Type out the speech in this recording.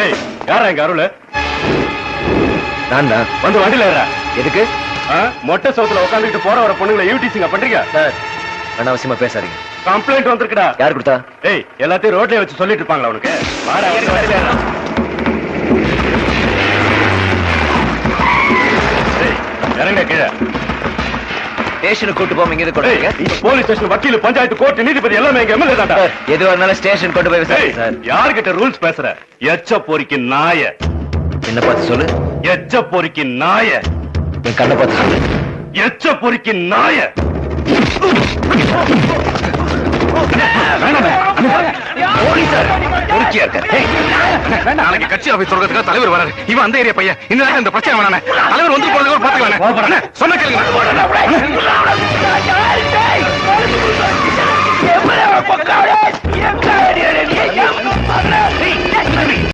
ஏய் யாரா எங்க அருள்? நான் தான். வந்து வண்டியில ஏறா. எதுக்கு? மொட்டை சவுத்துல உட்காந்துக்கிட்டு போற வர பொண்ணுங்களை யூடிசிங்க பண்றீங்க சார், அனாவசியமா பேசாதீங்க. கம்ப்ளைண்ட் வந்திருக்குடா. யார் கொடுத்தா? ஏய் எல்லாத்தையும் ரோட்லயே வச்சு சொல்லிட்டு இருப்பாங்களா உனக்கு? வாடா வண்டியில ஏறா. ஏய் இறங்க கீழே. ஸ்டேஷனுக்கு கூட்டு போக இங்க ஏய் இந்த போலீஸ் ஸ்டேஷன் வக்கீல் பஞ்சாயத்து கோர்ட் நீதிபதி எல்லாமே எங்க எம்எல்ஏ தான்டா. எதுவா இருந்தாலும் ஸ்டேஷன் கொண்டு போய் விசாரி சார். யார்கிட்ட ரூல்ஸ் பேசுற? எச்ச பொறிக்கு நாய. என்ன பார்த்து சொல்லு. எச்ச பொறிக்கு நாய. என் கண்ணை பார்த்து சொல்லு. எச்ச பொறிக்கு நாய. நாளைக்கு கட்சி ஆபீஸ் சொல்றதுக்காக தலைவர் வராரு. இவன் அந்த ஏரியா பையன். இந்த பிரச்சனை வேணானே. தலைவர் வந்து போறதுக்கு பாத்துக்கலாம். சொன்ன கேளுங்க. எவ்வளவு